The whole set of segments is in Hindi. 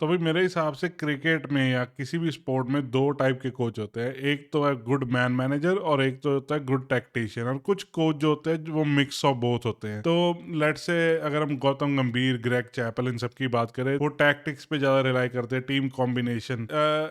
तो भाई मेरे हिसाब से क्रिकेट में या किसी भी स्पोर्ट में दो टाइप के कोच होते हैं। एक तो है गुड मैन मैनेजर और एक तो होता है गुड टैक्टिशियन। और कुछ कोच जो होते हैं वो मिक्स ऑफ बोथ होते हैं। तो लेट्स से अगर हम गौतम गंभीर, ग्रेग चैपल, इन सब की बात करें, वो टैक्टिक्स पे ज्यादा रिलाई करते हैं, टीम कॉम्बिनेशन।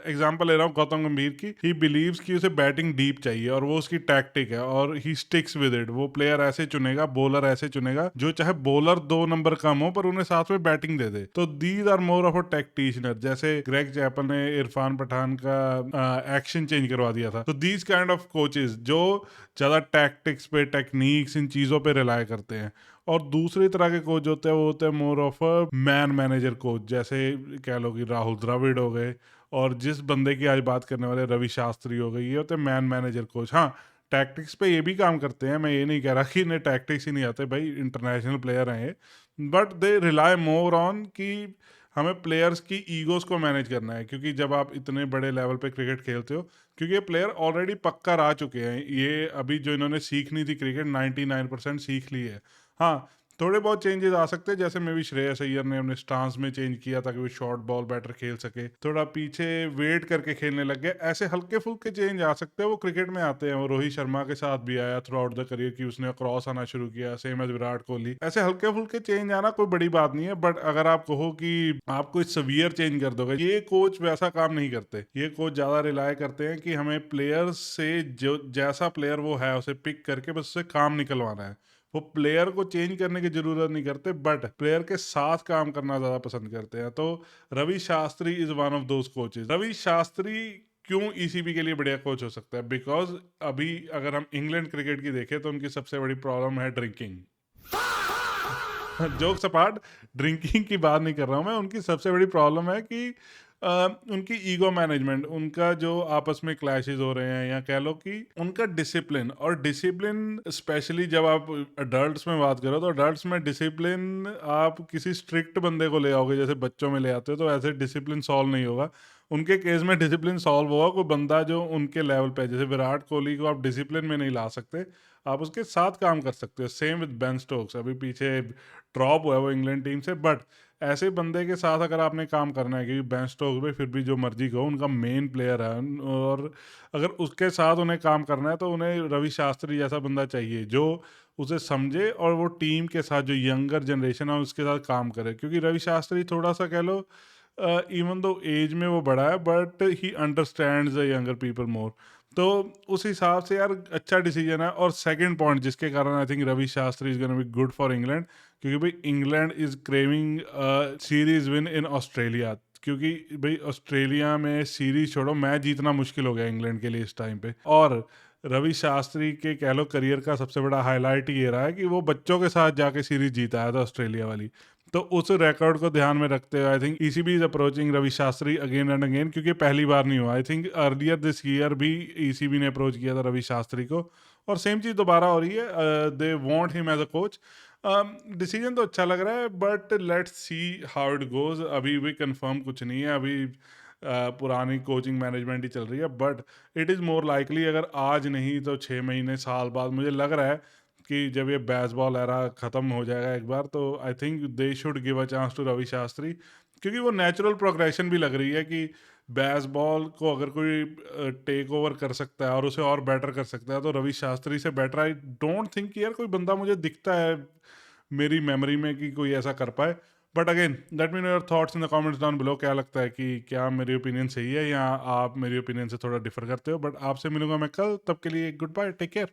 एग्जांपल ले रहा हूँ गौतम गंभीर की। ही बिलीव्स कि उसे बैटिंग डीप चाहिए और वो उसकी टैक्टिक है और ही स्टिक्स विद इट। वो प्लेयर ऐसे चुनेगा, बॉलर ऐसे चुनेगा जो चाहे बॉलर 2 नंबर कम हो पर उन्हें साथ में बैटिंग दे दे। तो these are more of a tactician. जैसे ग्रेग चैपल ने इरफान पठान का एक्शन चेंज करवा दिया था। तो दीज काइंड ऑफ कोचेस जो ज्यादा टैक्टिक्स पे, टेक्निक्स, इन चीजों पे रिलाय करते हैं। और दूसरी तरह के कोच होते हैं वो होते हैं मोर of a man manager coach. जैसे कह लो कि राहुल द्रविड़ हो गए, और जिस बंदे की आज बात करने वाले रवि शास्त्री हो गए, ये होते हैं मैन मैनेजर कोच। हाँ, टैक्टिक्स पे ये भी काम करते हैं, मैं ये नहीं कह रहा कि इन्हें टैक्टिक्स ही नहीं आते, भाई इंटरनेशनल प्लेयर हैं ये। But they rely more on कि हमें प्लेयर्स की ईगोज को मैनेज करना है, क्योंकि जब आप इतने बड़े लेवल पे क्रिकेट खेलते हो, क्योंकि ये प्लेयर ऑलरेडी पक्का रह चुके हैं, ये अभी जो इन्होंने सीखनी थी क्रिकेट 99% सीख ली है। हाँ, थोड़े बहुत चेंजेस आ सकते हैं, जैसे मे भी श्रेयस अय्यर ने अपने स्टांस में चेंज किया ताकि वो शॉर्ट बॉल बेटर खेल सके, थोड़ा पीछे वेट करके खेलने लग गए, ऐसे हल्के फुल्के चेंज आ सकते हैं, वो क्रिकेट में आते हैं। वो रोहित शर्मा के साथ भी आया थ्रू आउट द करियर कि उसने क्रॉस आना शुरू किया, सेम एज विराट कोहली। ऐसे हल्के फुल्के चेंज आना कोई बड़ी बात नहीं है, बट अगर आप कहो कि आप कोई सवियर चेंज कर दोगे, ये कोच वैसा काम नहीं करते। ये कोच ज्यादा रिलाय करते हैं कि हमें प्लेयर्स से जो जैसा प्लेयर वो है उसे पिक करके बस उससे काम निकलवाना है। वो प्लेयर को चेंज करने की जरूरत नहीं करते, बट प्लेयर के साथ काम करना ज्यादा पसंद करते हैं। तो Ravi Shastri is one of those coaches. Ravi Shastri क्यों ईसीबी के लिए बढ़िया कोच हो सकता है? बिकॉज अभी अगर हम इंग्लैंड क्रिकेट की देखें तो उनकी सबसे बड़ी प्रॉब्लम है ड्रिंकिंग। जोक्स अपार्ट, ड्रिंकिंग की बात नहीं कर रहा हूँ मैं। उनकी सबसे बड़ी प्रॉब्लम है कि उनकी ईगो मैनेजमेंट, उनका जो आपस में क्लैशेस हो रहे हैं, या कह लो कि उनका डिसिप्लिन। और डिसिप्लिन स्पेशली जब आप अडल्ट्स में बात करो, तो अडल्ट्स में डिसिप्लिन आप किसी स्ट्रिक्ट बंदे को ले आओगे जैसे बच्चों में ले आते हो, तो ऐसे डिसिप्लिन सॉल्व नहीं होगा। उनके केस में डिसिप्लिन सॉल्व होगा कोई बंदा जो उनके लेवल पे है। जैसे विराट कोहली को आप डिसिप्लिन में नहीं ला सकते, आप उसके साथ काम कर सकते हो। सेम विद बेन स्टोक्स, अभी पीछे ड्रॉप हुआ है वो इंग्लैंड टीम से, बट ऐसे बंदे के साथ अगर आपने काम करना है, क्योंकि बेन स्टोक्स भी फिर भी जो मर्जी कहो उनका मेन प्लेयर है, और अगर उसके साथ उन्हें काम करना है तो उन्हें रवि शास्त्री जैसा बंदा चाहिए जो उसे समझे और वो टीम के साथ जो यंगर जनरेशन है उसके साथ काम करे। क्योंकि रवि शास्त्री थोड़ा सा कह लो, इवन दो एज में वो बड़ा है, but he understands the younger people more. तो उस हिसाब से यार अच्छा डिसीजन है। और सेकंड पॉइंट जिसके कारण I think Ravi Shastri is gonna be good for England, क्योंकि भाई England is craving series win in Australia. क्योंकि भाई ऑस्ट्रेलिया में सीरीज छोड़ो, मैच जीतना मुश्किल हो गया इंग्लैंड के लिए इस टाइम पे। और रवि शास्त्री के कह लो करियर का सबसे बड़ा हाईलाइट ये रहा है कि वो बच्चों के साथ जाके सीरीज जीता आया था ऑस्ट्रेलिया वाली। तो उस रिकॉर्ड को ध्यान में रखते हुए I think ECB is approaching Ravi Shastri again and again, क्योंकि पहली बार नहीं हुआ। I think earlier this year भी ईसीबी ने अप्रोच किया था रवि शास्त्री को, और सेम चीज़ दोबारा हो रही है। They want him as a coach. Decision तो अच्छा लग रहा है, but let's see how it goes. अभी भी कंफर्म कुछ नहीं है, अभी पुरानी कोचिंग मैनेजमेंट ही चल रही है। But it is more likely अगर आज नहीं तो 6 महीने, साल बाद मुझे लग रहा है कि जब ये बेसबॉल एरा ख़त्म हो जाएगा एक बार, तो I think they should give a chance to Ravi Shastri. क्योंकि वो नेचुरल प्रोग्रेशन भी लग रही है कि बेसबॉल को अगर कोई टेक ओवर कर सकता है और उसे और बेटर कर सकता है, तो रवि शास्त्री से बेटर आई डोंट थिंक यार कोई बंदा मुझे दिखता है मेरी मेमोरी में कि कोई ऐसा कर पाए। But again let me know your thoughts in the comments down below. क्या लगता है कि क्या मेरी ओपिनियन सही है या आप मेरी ओपिनियन से थोड़ा डिफर करते हो? बट आपसे मिलूंगा मैं कल, तब के लिए गुड बाय, टेक केयर।